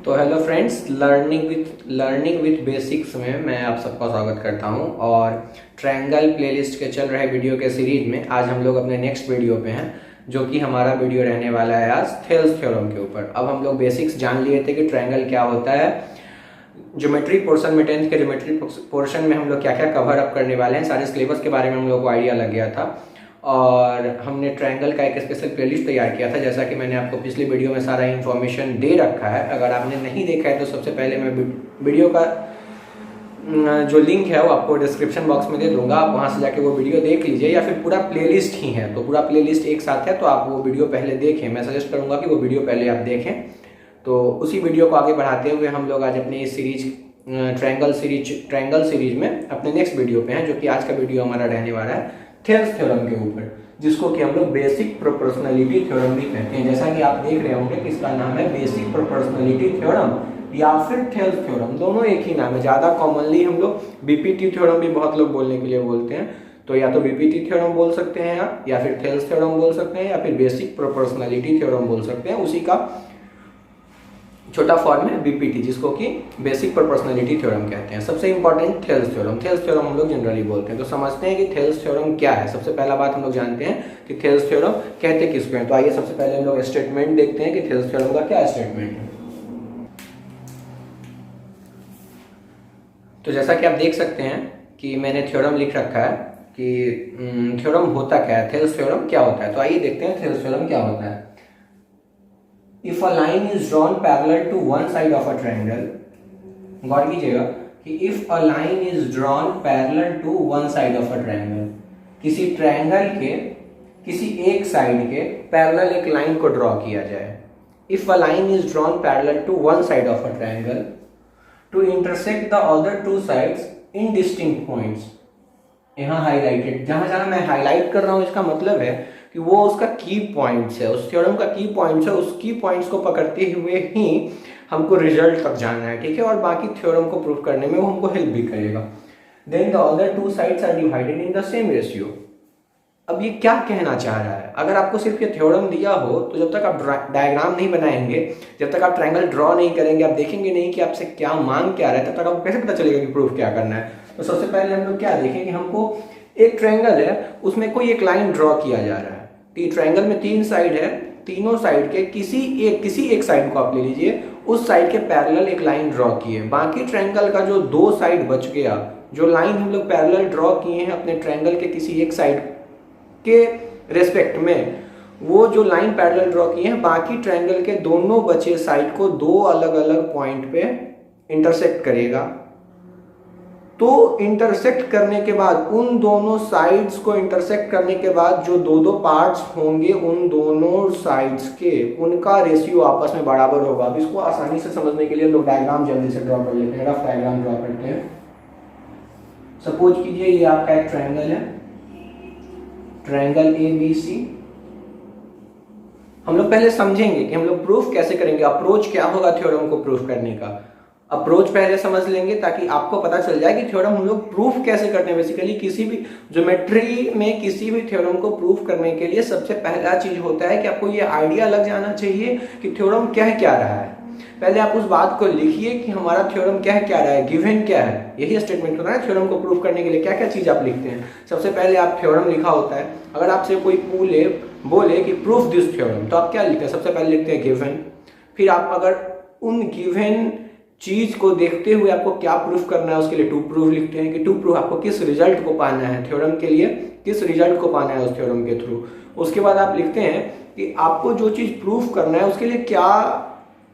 तो hello friends, learning with basics में मैं आप सबका स्वागत करता हूं। और ट्रायंगल प्लेलिस्ट के चल रहे वीडियो के सीरीज में आज हम लोग अपने नेक्स्ट वीडियो पे हैं, जो कि हमारा वीडियो रहने वाला है आज थेल्स थ्योरम के ऊपर। अब हम लोग बेसिक्स जान लिए थे कि ट्रायंगल क्या होता है, ज्योमेट्री पोर्शन में 10th के ज्योमेट्री पोर्शन में हम लोग क्या क्या कवर अप करने वाले हैं, सारे सिलेबस के बारे में हम लोग को आइडिया लग गया था। और हमने ट्रायंगल का एक स्पेशल प्लेलिस्ट तैयार किया था, जैसा कि मैंने आपको पिछली वीडियो में सारा इन्फॉर्मेशन दे रखा है। अगर आपने नहीं देखा है तो सबसे पहले मैं वीडियो का जो लिंक है वो आपको डिस्क्रिप्शन बॉक्स में दे दूंगा, आप वहां से जाके वो वीडियो देख लीजिए, या फिर पूरा प्लेलिस्ट ही है तो पूरा प्लेलिस्ट एक साथ है तो आप वो वीडियो पहले देखें। मैं सजेस्ट करूंगा कि वो वीडियो पहले आप देखें। तो उसी वीडियो को आगे बढ़ाते हुए हम लोग आज अपनी इस सीरीज ट्रायंगल सीरीज में अपने नेक्स्ट वीडियो पे हैं, जो कि आज का वीडियो हमारा रहने वाला है थेल्स थ्योरम के ऊपर, जिसको कि हम लोग बेसिक प्रोपोर्शनलिटी थ्योरम भी कहते हैं। जैसा कि आप देख रहे होंगे कि इसका नाम है बेसिक प्रोपोर्शनलिटी थ्योरम या फिर थेल्स थ्योरम, दोनों एक ही नाम है। ज्यादा कॉमनली हम लोग बीपीटी थ्योरम भी बहुत लोग बोलने के लिए बोलते हैं, तो या तो बीपीटी थ्योरम बोल सकते हैं या फिर थेल्स थ्योरम बोल सकते हैं, या फिर बेसिक प्रोपोर्शनलिटी थ्योरम बोल सकते हैं। उसी का छोटा फॉर्म है बीपीटी, जिसको कि बेसिक प्रोपोर्शनलिटी थ्योरम कहते हैं। सबसे इंपॉर्टेंट थेल्स थ्योरम हम लोग जनरली बोलते हैं। तो समझते हैं कि थेल्स थ्योरम क्या है। सबसे पहला बात हम लोग जानते हैं कि थेल्स थ्योरम कहते किसको हैं। तो आइए सबसे पहले हम लोग स्टेटमेंट देखते हैं कि थेल्स थ्योरम का क्या स्टेटमेंट है। तो जैसा कि आप देख सकते हैं कि मैंने थ्योरम लिख रखा है कि थ्योरम होता क्या है, थेल्स थ्योरम क्या होता है। तो आइए देखते हैं थेल्स थ्योरम क्या होता है। If a line is drawn parallel to one side of a triangle, गौर कीजिएगा कि if a line is drawn parallel to one side of a triangle, किसी ट्रायंगल के किसी एक साइड के पैरेलल एक लाइन को ड्रॉ किया जाए। If a line is drawn parallel to one side of a triangle to intersect the other two sides in distinct points, यहाँ हाईलाइटेड, जहां जहां मैं हाईलाइट कर रहा हूं इसका मतलब है कि वो उसका की पॉइंट्स है, उस थ्योरम का की पॉइंट्स है। उस की पॉइंट्स को पकड़ते हुए ही हमको रिजल्ट तक जाना है, ठीक है, और बाकी थ्योरम को प्रूव करने में वो हमको हेल्प भी करेगा। Then the other two sides are divided in the same ratio. अब ये क्या कहना चाह रहा है? अगर आपको सिर्फ ये थ्योरम दिया हो तो जब तक आप डायग्राम नहीं बनाएंगे, जब तक आप ट्रायंगल ड्रॉ नहीं करेंगे, आप देखेंगे नहीं कि आपसे क्या मांग क्या रहा है, तब तक आपको कैसे पता चलेगा कि प्रूफ क्या करना है। तो सबसे पहले हम लोग क्या देखें कि हमको एक ट्रायंगल है, उसमें कोई एक लाइन ड्रॉ किया जा रहा है। ट्रायंगल में 3 साइड है, तीनों साइड के किसी एक साइड को आप ले लीजिए, उस साइड के पैरेलल एक लाइन ड्रॉ किए। बाकी ट्रायंगल का जो 2 साइड बच गया, जो लाइन हम लोग पैरेलल ड्रॉ किए हैं अपने ट्रायंगल के किसी एक साइड के रेस्पेक्ट में, वो जो लाइन पैरेलल ड्रॉ किए हैं बाकी ट्रायंगल के दोनों बचे साइड को 2 अलग अलग पॉइंट पे इंटरसेक्ट करेगा। तो इंटरसेक्ट करने के बाद, उन दोनों साइड्स को इंटरसेक्ट करने के बाद जो 2-2 पार्ट्स होंगे, उन दोनों साइड्स के उनका रेशियो आपस में बराबर होगा। अब इसको आसानी से समझने के लिए लोग डायग्राम जल्दी से ड्रॉ कर लेते हैं, रफ डायग्राम ड्रॉ करते हैं। सपोज कीजिए ये आपका एक ट्रायंगल है, ट्रायंगल ABC। हम लोग पहले समझेंगे कि हम लोग प्रूफ कैसे करेंगे, अप्रोच क्या होगा थ्योरम को प्रूफ करने का। अप्रोच पहले समझ लेंगे ताकि आपको पता चल जाए कि थ्योरम हम लोग प्रूफ कैसे करते हैं। बेसिकली किसी भी ज्योमेट्री में किसी भी थ्योरम को प्रूफ करने के लिए सबसे पहला चीज होता है कि आपको ये आइडिया लग जाना चाहिए कि थ्योरम कह क्या रहा है। पहले आप उस बात को लिखिए कि हमारा थ्योरम कह क्या रहा है, गिवन क्या है। यही स्टेटमेंट होता है थ्योरम को प्रूफ करने के लिए क्या क्या चीज आप लिखते हैं। सबसे पहले आप थ्योरम लिखा होता है। अगर आपसे कोई बोले कि प्रूफ दिस थ्योरम, तो आप क्या लिखते हैं? सबसे पहले लिखते हैं गिवन। फिर आप अगर उन गिवन चीज को देखते हुए आपको क्या प्रूफ करना है, उसके लिए टू प्रूफ लिखते हैं कि टू प्रूफ आपको किस रिजल्ट को पाना है, थ्योरम के लिए किस रिजल्ट को पाना है उस थ्योरम के थ्रू। उसके बाद आप लिखते हैं कि आपको जो चीज प्रूफ करना है उसके लिए क्या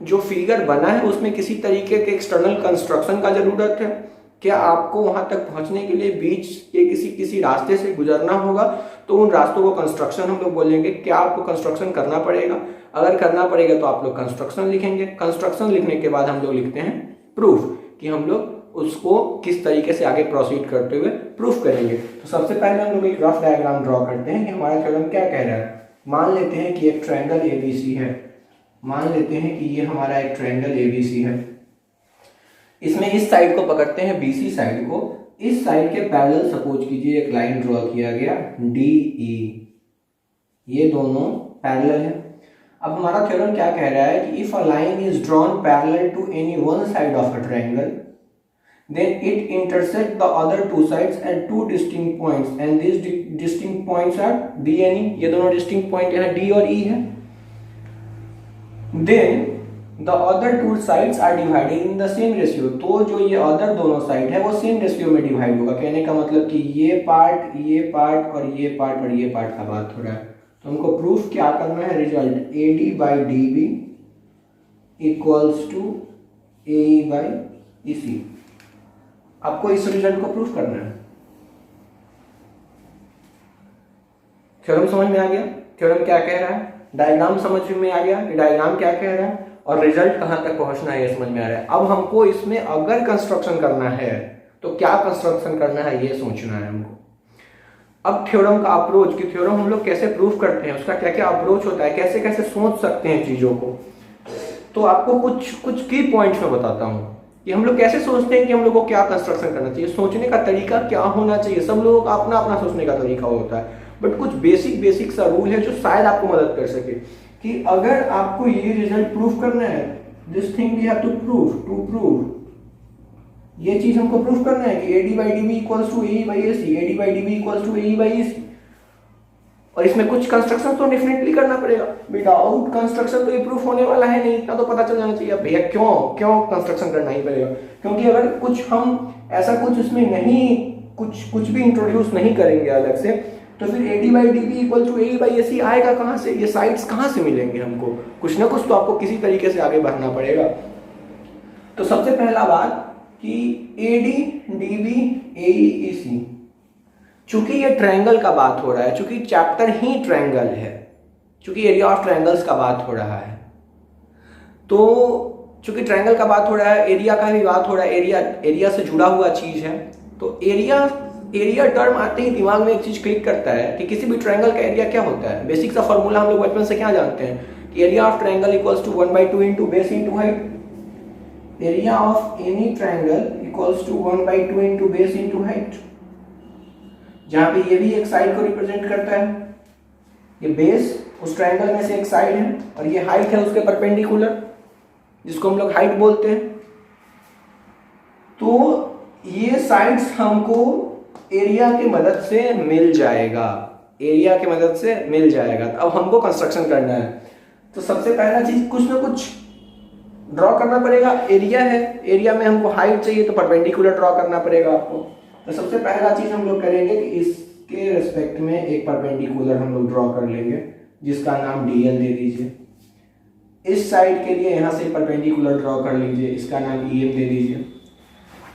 जो फिगर बना है उसमें किसी तरीके के एक्सटर्नल कंस्ट्रक्शन का जरूरत है, क्या आपको वहां तक पहुंचने के लिए बीच के किसी रास्ते से गुजरना होगा, तो उन रास्तों को कंस्ट्रक्शन हम लोग बोलेंगे। क्या आपको कंस्ट्रक्शन करना पड़ेगा? अगर करना पड़ेगा तो आप लोग कंस्ट्रक्शन लिखेंगे। कंस्ट्रक्शन लिखने के बाद हम लोग लिखते हैं प्रूफ, कि हम लोग उसको किस तरीके से आगे प्रोसीड करते हुए प्रूफ करेंगे। तो सबसे पहले हम लोग एक रफ डायग्राम ड्रॉ करते हैं कि हमारा थ्योरम क्या कह रहा है। मान लेते हैं कि एक ट्रायंगल ABC है, मान लेते हैं कि ये हमारा एक ट्रायंगल ABC है। इसमें इस साइड को पकड़ते हैं, BC साइड को। इस साइड के पैरेलल सपोज कीजिए एक लाइन ड्रॉ किया गया DE, ये दोनों पैरेलल है। अब हमारा थ्योरम क्या कह रहा है कि if a line is drawn parallel to any one side of a triangle then it intersects the other two sides at two distinct points and these distinct points are D and E. ये दोनों distinct point यहाँ D और E है. then the other two sides are divided in the same ratio. तो जो ये other दोनों side है वो same ratio में डिवाइड होगा. कहने का मतलब कि ये पार्ट और ये पार्ट का बात हो रहा है. तो हमको प्रूफ क्या करना है? Result AD by DB equals to AE by EC. आपको इस रिजल्ट को प्रूफ करना है. थ्योरम समझ में आ गया? थ्योरम क्या कह रहा है? डायग्राम समझ में आ गया कि डायग्राम क्या कह रहा है और रिजल्ट कहां तक पहुंचना है ये समझ में आ रहा है. अब हमको इसमें अगर कंस्ट्रक्शन करना है तो क्या कंस्ट्रक्शन करना है ये सोचना है हमको. अब थ्योरम का अप्रोच कि थ्योरम हम लोग कैसे प्रूफ करते हैं, उसका क्या क्या अप्रोच होता है, कैसे कैसे सोच सकते हैं चीजों को. तो आपको कुछ की पॉइंट्स में बताता हूं कि हम लोग कैसे सोचते हैं कि हम लोग को क्या कंस्ट्रक्शन करना चाहिए, सोचने का तरीका क्या होना चाहिए. सब लोगों का अपना अपना सोचने का तरीका होता है, बट कुछ बेसिक सा रूल है जो शायद आपको मदद कर सके कि अगर आपको ये रिजल्ट प्रूफ करना है, this thing we have to prove, ये चीज हमको प्रूफ करना है कि AD by DB equals to AE by AC, AD by DB equals to AE by EC. और इसमें कुछ कंस्ट्रक्शन तो डेफिनेटली करना पड़ेगा. विदाउट कंस्ट्रक्शन तो ये प्रूफ होने वाला है नहीं. इतना तो पता चल जाना चाहिए भैया क्यों कंस्ट्रक्शन करना ही पड़ेगा. क्योंकि अगर कुछ हम ऐसा कुछ इसमें नहीं कुछ भी इंट्रोड्यूस नहीं करेंगे अलग से, तो फिर AD by DB equal to AE by AC आएगा कहाँ से? ये साइड्स कहाँ से मिलेंगे हमको? कुछ ना कुछ तो आपको किसी तरीके से आगे बढ़ना पड़ेगा. तो सबसे पहला बात कि AD DB AE EC, चूंकि ये ट्रायंगल का बात हो रहा है, चूंकि चैप्टर ही ट्रायंगल है, चूंकि एरिया ऑफ ट्रायंगल्स का बात हो रहा है, तो चूंकि ट्रायंगल का बात हो रहा है, एरिया का भी बात हो रहा है, एरिया से जुड़ा हुआ चीज है. तो एरिया टर्म आते ही दिमाग में एक चीज क्लिक करता है कि किसी भी ट्रायंगल का एरिया क्या होता है. बेसिक सा फॉर्मूला हम लोग बचपन से क्या जानते हैं कि area of triangle equals to 1/2 into base into height. Area of any triangle equals to 1/2 into base into height. जहां पे ये भी एक साइड को रिप्रेजेंट करता है. ये बेस उस ट्रायंगल में से एक साइड है और ये हाइट है उसके परपेंडिकुलर, जिसको हम लोग हाइट बोलते हैं. तो ये साइड्स हमको एरिया की मदद से मिल जाएगा. अब हमको कंस्ट्रक्शन करना है. तो सबसे पहला चीज कुछ ना कुछ ड्रॉ करना पड़ेगा. एरिया है, एरिया में हमको हाइट चाहिए तो परपेंडिकुलर ड्रॉ करना पड़ेगा आपको. तो सबसे पहला चीज हम लोग करेंगे कि इसके रेस्पेक्ट में एक परपेंडिकुलर हम लोग ड्रॉ कर लेंगे जिसका नाम DL दे दीजिए. इस साइड के लिए यहां से परपेंडिकुलर ड्रॉ कर लीजिए, इसका नाम EM दे दीजिए.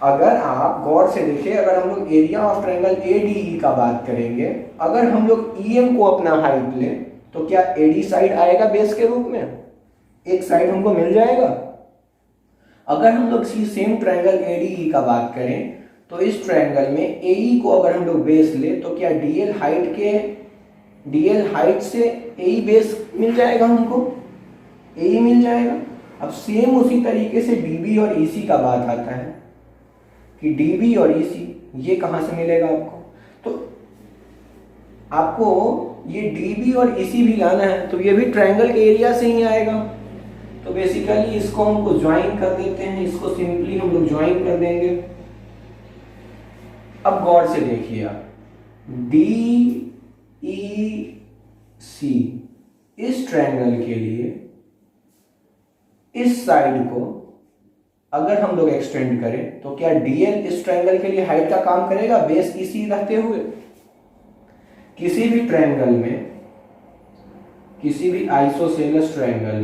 अगर आप गौर से देखिए, अगर हम लोग एरिया ऑफ ट्रायंगल ADE का बात करेंगे, अगर हम लोग EM को अपना हाइट लें तो क्या AD साइड आएगा बेस के रूप में? एक साइड हमको मिल जाएगा. अगर हम लोग सेम ट्रायंगल ADE का बात करें तो इस ट्रायंगल में AE को अगर हम लोग बेस ले तो क्या DL हाइट से AE बेस मिल जाएगा हमको, AE मिल जाएगा. अब सेम उसी तरीके से DB और EC का बात आता है कि DB और EC ये कहां से मिलेगा आपको. तो आपको ये DB और EC भी लाना है तो ये भी ट्रायंगल के एरिया से ही आएगा. तो बेसिकली इसको हमको ज्वाइन कर देते हैं, इसको सिंपली हम लोग ज्वाइन कर देंगे. अब गौर से देखिए आप, DEC इस ट्रायंगल के लिए इस साइड को अगर हम लोग एक्सटेंड करें तो क्या DL इस ट्रायंगल के लिए हाइट का काम करेगा बेस EC रहते हुए? किसी भी ट्रायंगल में, किसी भी आइसोसेलेस ट्रायंगल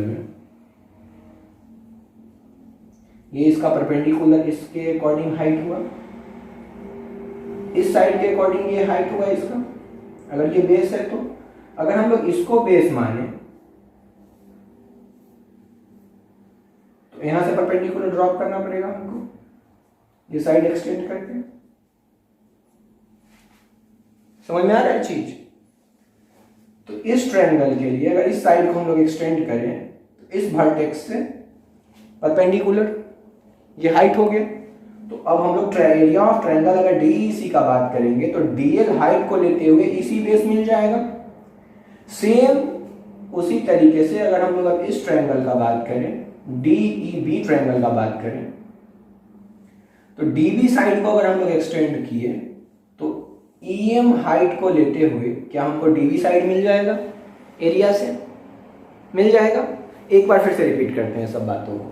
में ये इसका परपेंडिकुलर इसके अकॉर्डिंग हाइट हुआ, इस साइड के अकॉर्डिंग ये हाइट हुआ इसका. अगर ये बेस है तो अगर हम लोग इसको बेस माने तो यहां से परपेंडिकुलर ड्रॉप करना पड़ेगा हमको, ये साइड एक्सटेंड करके. समझ में आ रहा है चीज? तो इस ट्रायंगल के लिए अगर इस साइड को हम लोग एक्सटेंड करें तो इस वर्टेक्स से परपेंडिकुलर ये हाइट हो गया तो अब हम लोग एरिया ऑफ ट्रायंगल अगर DEC का बात करेंगे तो DL हाइट को लेते हुए EC बेस मिल जाएगा। सेम उसी तरीके से अगर हम लोग अब इस ट्रायंगल का बात करें, DEB ट्रायंगल का बात करें, तो DB साइड को अगर हम लोग एक्सटेंड किए तो EM हाइट को लेते हुए क्या हमको DB साइड मिल जाएगा, एरिया से मिल जाएगा। एक बार फिर से रिपीट करते हैं सब बातों को।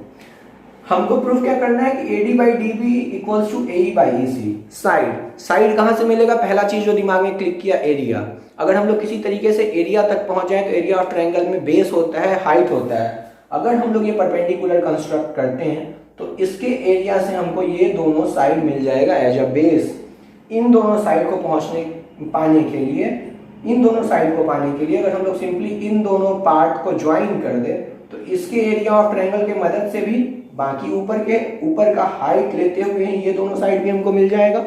हमको प्रूफ क्या करना है कि AD by DB equals to AE by EC। Side कहां से मिलेगा, पहला चीज जो दिमाग में क्लिक किया, एरिया। अगर हम लोग किसी तरीके से एरिया तक पहुंच जाए तो एरिया ऑफ ट्रायंगल में बेस होता है, हाइट होता है। अगर हम लोग ये परपेंडिकुलर कंस्ट्रक्ट करते हैं तो इसके एरिया से हमको ये दोनों साइड मिल जाएगा एज अ बेस। इन दोनों साइड को पाने के लिए अगर हम लोग सिंपली इन दोनों पार्ट को ज्वाइन कर दे तो इसके एरिया ऑफ ट्रायंगल के मदद से भी बाकी ऊपर का हाइट लेते हुए ये दोनों साइड भी हमको मिल जाएगा।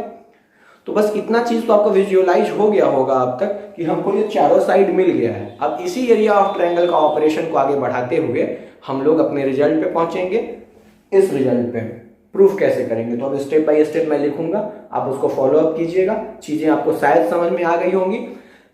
तो बस इतना चीज तो आपको विजुअलाइज हो गया होगा अब तक कि हमको ये चारों साइड मिल गया है। अब इसी एरिया ऑफ ट्रायंगल का ऑपरेशन को आगे बढ़ाते हुए हम लोग अपने रिजल्ट पे पहुंचेंगे। इस रिजल्ट पे प्रूफ कैसे करेंगे तो अब स्टेप बाय स्टेप मैं लिखूंगा, आप उसको फॉलो अप कीजिएगा। चीजें आपको शायद समझ में आ गई होंगी।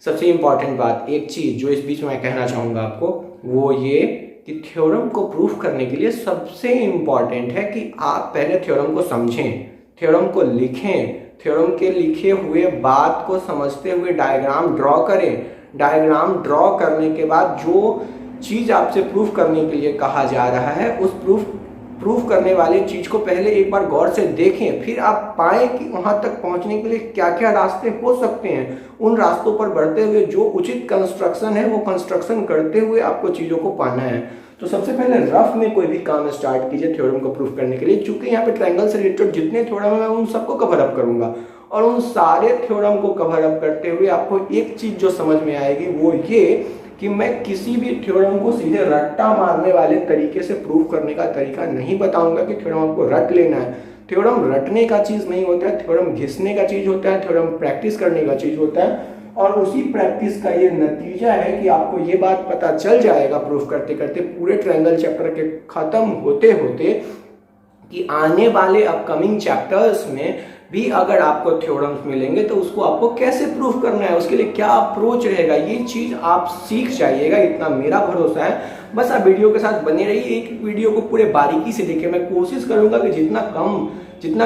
सबसे इंपॉर्टेंट बात, एक चीज जो इस बीच में मैं कहना चाहूंगा आपको, वो ये कि थ्योरम को प्रूफ करने के लिए सबसे इंपॉर्टेंट है कि आप पहले थ्योरम को समझें, थ्योरम को लिखें, थ्योरम के लिखे हुए बात को समझते हुए डायग्राम ड्रॉ करें। डायग्राम ड्रॉ करने के बाद जो चीज आपसे प्रूफ करने के लिए कहा जा रहा है उस प्रूफ करने वाली चीज को पहले एक बार गौर से देखें, फिर आप पाएं कि वहां तक पहुंचने के लिए क्या क्या रास्ते हो सकते हैं। उन रास्तों पर बढ़ते हुए जो उचित कंस्ट्रक्शन है वो कंस्ट्रक्शन करते हुए आपको चीजों को पाना है। तो सबसे पहले रफ में कोई भी काम स्टार्ट कीजिए थ्योरम को प्रूफ करने के लिए। चूंकि यहाँ पे ट्रायंगल से रिलेटेड जितने थ्योरम है मैं उन सबको कवर अप करूंगा और उन सारे थ्योरम को कवर अप करते हुए आपको एक चीज जो समझ में आएगी वो ये कि मैं किसी भी थ्योरम को सीधे रट्टा मारने वाले तरीके से प्रूफ करने का तरीका नहीं बताऊंगा कि थ्योरम आपको रट लेना है। थ्योरम रटने का चीज नहीं होता है, थ्योरम घिसने का चीज होता है, थ्योरम प्रैक्टिस करने का चीज होता है। और उसी प्रैक्टिस का ये नतीजा है कि आपको ये बात पता चल जाएगा प्रूफ करते करते पूरे ट्रायंगल चैप्टर के खत्म होते होते कि आने वाले अपकमिंग चैप्टर्स में भी अगर आपको थ्योरम्स मिलेंगे तो उसको आपको कैसे प्रूफ करना है, उसके लिए क्या अप्रोच रहेगा, ये चीज आप सीख जाइएगा, इतना मेरा भरोसा है। बस आप वीडियो के साथ बने रहिए, एक वीडियो को पूरे बारीकी से देखिए। मैं कोशिश करूंगा कि जितना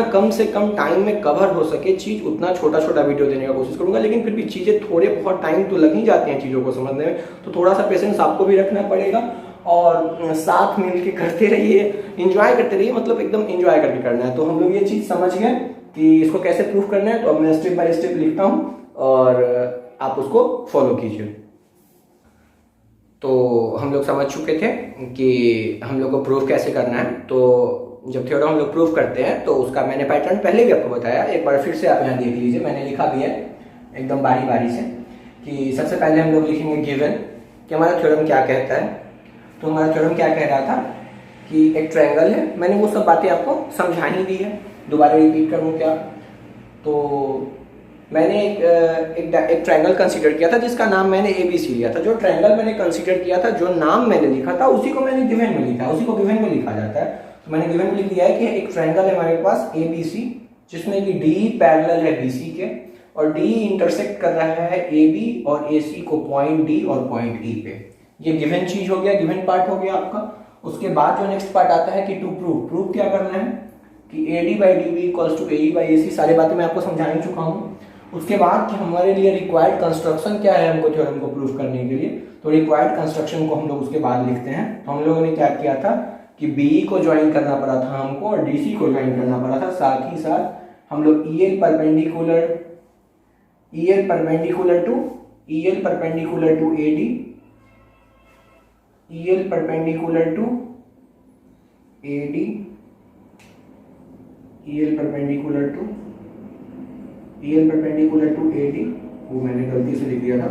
कम से कम टाइम में कवर हो सके चीज उतना छोटा छोटा वीडियो देने का कोशिश करूंगा। लेकिन फिर भी चीजें थोड़े बहुत टाइम तो लग ही जाते हैं चीजों को समझने में, तो थोड़ा सा पेशेंस आपको भी रखना पड़ेगा और साथ मिलके करते रहिए, एंजॉय करते रहिए, मतलब एकदम एंजॉय करके करना है। तो हम लोग ये चीज समझ गए कि इसको कैसे प्रूफ करना है। तो अब मैं स्टेप बाय स्टेप लिखता हूँ और आप उसको फॉलो कीजिए। तो हम लोग समझ चुके थे कि हम लोग को प्रूफ कैसे करना है। तो जब थ्योरम हम लोग प्रूफ करते हैं तो उसका मैंने पैटर्न पहले भी आपको बताया, एक बार फिर से आप यहाँ देख लीजिए, मैंने लिखा भी है एकदम बारी बारी से कि सबसे पहले हम लोग लिखेंगे गिवन कि हमारा थ्योरम क्या कहता है। तो हमारा थ्योरम क्या कह रहा था कि एक ट्रायंगल है, मैंने वो सब बातें आपको समझा ही दी है, दोबारा रिपीट करूँ क्या। तो मैंने एक ट्रायंगल कंसीडर किया था जिसका नाम मैंने ABC लिया था। जो ट्रायंगल मैंने कंसीडर किया था, जो नाम मैंने लिखा था, उसी को मैंने गिवन में लिखा, उसी को गिवन में लिखा जाता है। तो मैंने गिवन में लिख दिया है कि एक ट्रायंगल है हमारे पास ABC जिसमें कि D पैरेलल है BC के और D इंटरसेक्ट कर रहा है AB और AC को पॉइंट D और पॉइंट E पे। ये गिवन चीज हो गया, गिवन पार्ट हो गया आपका। उसके बाद जो नेक्स्ट पार्ट आता है कि टू प्रूफ क्या करना है कि AD by DB equals to AE by AC। सारी बातें मैं आपको समझा ही चुका हूँ। उसके बाद कि हमारे लिए रिक्वायर्ड कंस्ट्रक्शन क्या है हमको थ्योरम को प्रूफ करने के लिए, तो रिक्वायर्ड कंस्ट्रक्शन को हम लोग उसके बाद लिखते हैं। तो हम लोगों ने क्या किया था कि BE को ज्वाइन करना पड़ा था हमको और DC को ज्वाइन करना पड़ा था। साथ ही साथ हम लोग EL perpendicular to AD, EL perpendicular to AD, EL perpendicular to AD, वो मैंने गलती से लिख दिया था,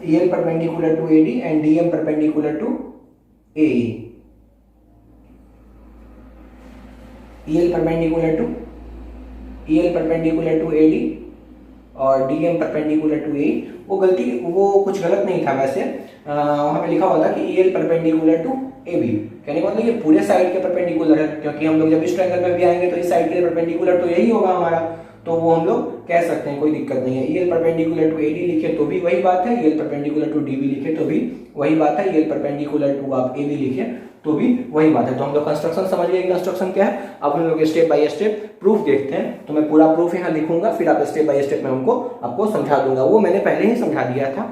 EL perpendicular to AD and DM perpendicular to AE। EL perpendicular to AD और D M perpendicular to A, वो कुछ गलत नहीं था वैसे, वहाँ पे लिखा हुआ था कि E L perpendicular to A B, कहने का मतलब ये पूरे साइड के परपेंडिकुलर है, क्योंकि हम लोग जब इस ट्रायंगल में भी आएंगे तो इस साइड के परपेंडिकुलर तो यही होगा हमारा, तो वो हम लोग कह सकते हैं, कोई दिक्कत नहीं है। E L perpendicular to A D लिखे तो भी वही बात है, E L perpendicular to D B लिखे तो भी वही बात है, ई एल परपेंडिकुलर टू आप ए बी लिखे तो भी वही बात है। तो हम लोग कंस्ट्रक्शन समझ गए, कंस्ट्रक्शन क्या है। अब हम लोग स्टेप बाय स्टेप प्रूफ देखते हैं, तो मैं पूरा प्रूफ यहाँ लिखूंगा, फिर आप स्टेप बाय स्टेप में आपको समझा दूंगा। वो मैंने पहले ही समझा दिया था,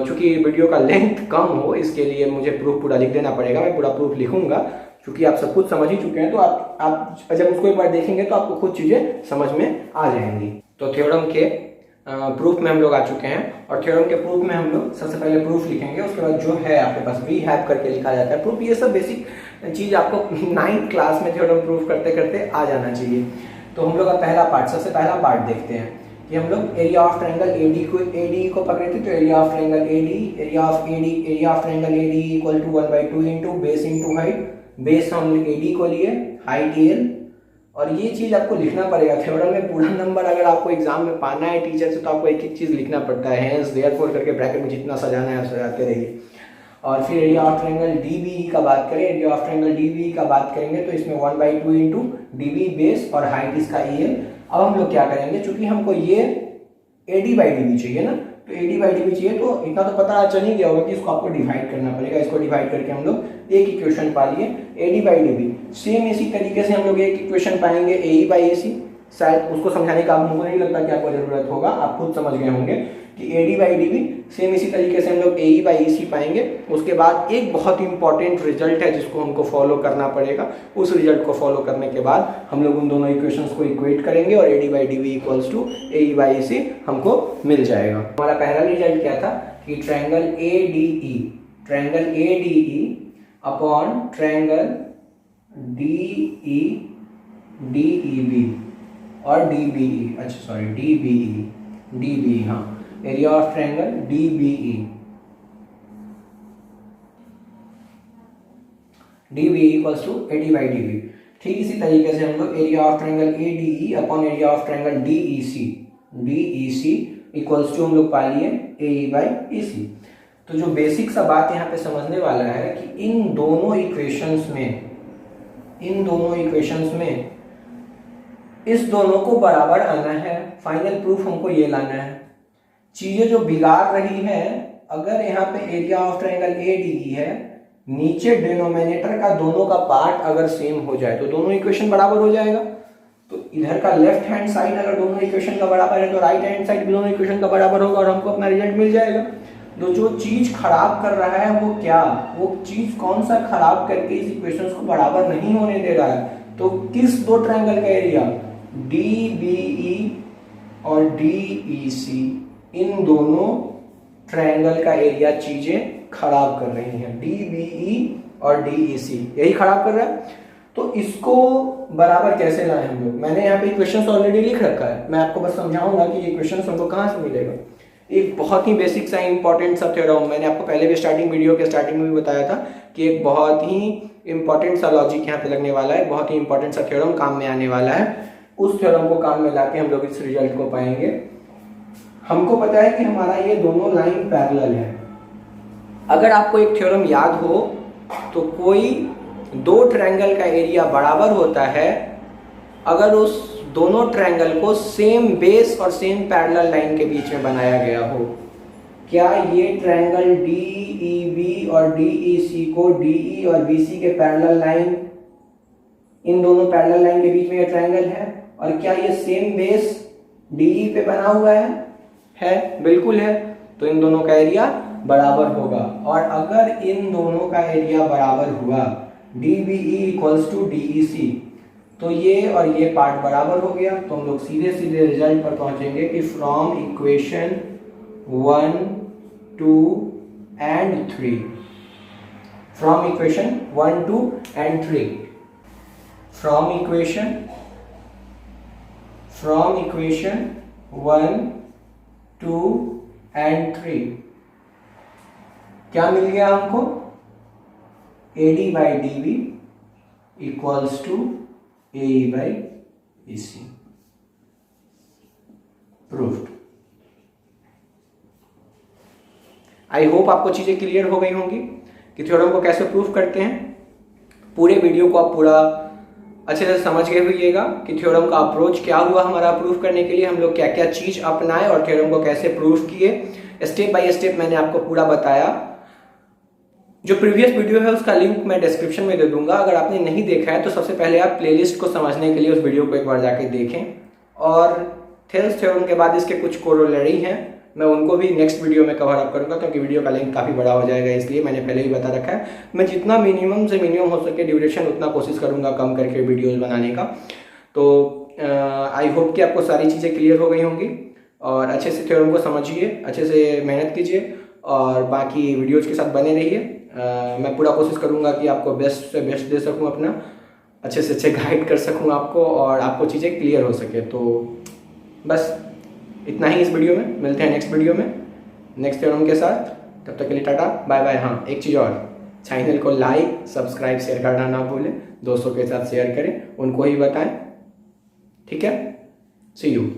चूंकि वीडियो का लेंथ कम हो इसके लिए मुझे प्रूफ पूरा लिख देना पड़ेगा। मैं पूरा प्रूफ लिखूंगा, क्योंकि आप सब कुछ समझ ही चुके हैं, तो आप जब उसको एक बार देखेंगे तो आपको खुद चीजें समझ में आ जाएंगी। तो थ्योरम के प्रूफ में हम लोग आ चुके हैं, और थ्योरम के प्रूफ में हम लोग सबसे पहले प्रूफ लिखेंगे, उसके बाद जो है आपके पास वी हैव करके लिखा जाता है प्रूफ। ये सब बेसिक चीज आपको 9th क्लास में थ्योरम प्रूफ करते करते आ जाना चाहिए। तो हम लोग का पहला पार्ट, सबसे पहला पार्ट देखते हैं कि हम लोग एरिया ऑफ ट्रायंगल एडी को पकड़े थे, तो area of triangle area of triangle AD equal to 1/2 into base into height. Base हम एडी को लिए, हाइट एल, और ये चीज आपको लिखना पड़ेगा थ्योरम में। पूरा नंबर अगर आपको एग्जाम में पाना है टीचर से तो आपको एक एक चीज लिखना पड़ता है, हेंस देयरफॉर करके ब्रैकेट में जितना सजाना है आप सजाते रहिए। और फिर एरिया ऑफ ट्रायंगल डीबी का बात करें, एरिया ऑफ ट्रायंगल डीबी का बात करेंगे तो इसमें 1/2 इंटू डीबी बेस और हाइट इसका एल। अब हम लोग क्या करेंगे, चूंकि हमको ये एडी बाई डीबी चाहिए ना, तो एडी बाई डीबी चाहिए, तो इतना तो पता चल ही गया होगा कि इसको आपको डिवाइड करना पड़ेगा। इसको डिवाइड करके हम लोग एक इक्वेशन पा लिए एडी बाई डीबी। सेम इसी तरीके से हम लोग एक इक्वेशन पाएंगे ए बाई ए सी, शायद उसको समझाने का हमको नहीं लगता कि आपको जरूरत होगा, आप खुद समझ गए होंगे कि एडी बाई डीबी। सेम इसी तरीके से हम लोग ए बाई ए सी पाएंगे। उसके बाद एक बहुत इंपॉर्टेंट रिजल्ट है जिसको हमको फॉलो करना पड़ेगा। उस रिजल्ट को फॉलो करने के बाद हम लोग उन दोनों इक्वेशंस को इक्वेट करेंगे और AD by DB equals to A by A C हमको मिल जाएगा। हमारा पहला रिजल्ट क्या था कि triangle A D E upon triangle D E B और डी बी ई, अच्छा सॉरी डी बी ई, हाँ, area of triangle D B E equals to AD by D B. ठीक इसी तरीके से हम लोग area of triangle A D E upon area of triangle D E C equals to हम लोग पा लिए ए बाई ई सी। तो जो बेसिक सा बात यहाँ पे समझने वाला है कि इन दोनों इक्वेशंस में इस दोनों को बराबर आना है। फाइनल प्रूफ हमको ये लाना है। चीजें जो बिगाड़ रही है, अगर यहाँ पे area of triangle A D ई है, नीचे डिनोमिनेटर का दोनों का पार्ट अगर सेम हो जाए तो दोनों इक्वेशन बराबर हो जाएगा। तो इधर का लेफ्ट हैंड साइड अगर दोनों इक्वेशन का बराबर है तो राइट हैंड साइड भी दोनों इक्वेशन का बराबर होगा और हमको अपना रिजल्ट मिल जाएगा। तो जो चीज खराब कर रहा है वो चीज कौन सा खराब करके इस इक्वेशन को बराबर नहीं होने दे रहा है, तो किस दो ट्रायंगल का एरिया डी बी ई और डी ई सी, इन दोनों ट्रायंगल का एरिया चीजें खराब कर रही हैं। डी बी ई और डी ई सी यही खराब कर रहा है। तो इसको बराबर कैसे लाएं हम लोग, मैंने यहाँ पे इक्वेशंस ऑलरेडी लिख रखा है, मैं आपको बस समझाऊंगा कि ये इक्वेशंस हमको कहाँ से मिलेगा। एक बहुत ही बेसिक सा इंपॉर्टेंट सा थ्योरम, मैंने आपको पहले भी वीडियो के स्टार्टिंग में भी बताया था कि एक बहुत ही इंपॉर्टेंट सा लॉजिक यहाँ पे लगने वाला है, बहुत ही इंपॉर्टेंट सा थ्योरम काम में आने वाला है। उस थ्योरम को काम में लाके हम लोग इस रिजल्ट को पाएंगे। हमको पता है कि हमारा ये दोनों लाइन पैरेलल है। अगर आपको एक थ्योरम याद हो तो कोई दो ट्रायंगल का एरिया बराबर होता है अगर उस दोनों ट्रायंगल को सेम बेस और सेम पैरेलल लाइन के बीच में बनाया गया हो। क्या ये ट्रायंगल डी ई बी और डी ई सी को डी ई और बी सी के पैरेलल लाइन, इन दोनों पैरेलल लाइन के बीच में ये ट्रायंगल है, और क्या ये सेम बेस डी ई पे बना हुआ है? बिल्कुल है। तो इन दोनों का एरिया बराबर होगा, और अगर इन दोनों का एरिया बराबर हुआ D B E equals to D E C, तो ये और ये पार्ट बराबर हो गया। तो हम लोग सीधे सीधे रिजल्ट पर पहुंचेंगे कि from equation 1, 2 and 3, from equation 1, 2 and 3, from equation 1, 2 and 3 क्या मिल गया हमको? AD by DB equals to AE by EC। Proved. I hope आपको चीजें क्लियर हो गई होंगी कि थ्योरम को कैसे प्रूव करते हैं। पूरे वीडियो को आप पूरा अच्छे से समझ गए होइएगा कि थ्योरम का अप्रोच क्या हुआ हमारा प्रूफ करने के लिए, हम लोग क्या क्या चीज अपनाए और थ्योरम को कैसे प्रूफ किए। स्टेप बाय स्टेप मैंने आपको पूरा बताया। जो प्रीवियस वीडियो है उसका लिंक मैं डिस्क्रिप्शन में दे दूंगा। अगर आपने नहीं देखा है तो सबसे पहले आप प्लेलिस्ट को समझने के लिए उस वीडियो को एक बार जाके देखें। और थेल्स थ्योरम के बाद इसके कुछ कोरोलरी हैं, मैं उनको भी नेक्स्ट वीडियो में कवर अप करूंगा, क्योंकि वीडियो का लेंथ काफ़ी बड़ा हो जाएगा, इसलिए मैंने पहले ही बता रखा है। मैं जितना मिनिमम से मिनिमम हो सके ड्यूरेशन उतना कोशिश करूंगा कम करके वीडियोस बनाने का। तो आई होप कि आपको सारी चीज़ें क्लियर हो गई होंगी और अच्छे से थ्योरम को समझिए, अच्छे से मेहनत कीजिए और बाकी वीडियोज़ के साथ बने रहिए। मैं पूरा कोशिश करूँगा कि आपको बेस्ट से बेस्ट दे सकूँ, अपना अच्छे से अच्छे गाइड कर सकूँ आपको और आपको चीज़ें क्लियर हो सके। तो बस इतना ही इस वीडियो में। मिलते हैं नेक्स्ट वीडियो में नेक्स्ट थ्योरम के साथ। तब तक के लिए टाटा बाय बाय। हाँ, एक चीज़ और, चैनल को लाइक सब्सक्राइब शेयर करना ना भूलें, दोस्तों के साथ शेयर करें, उनको ही बताएं। ठीक है, सी यू।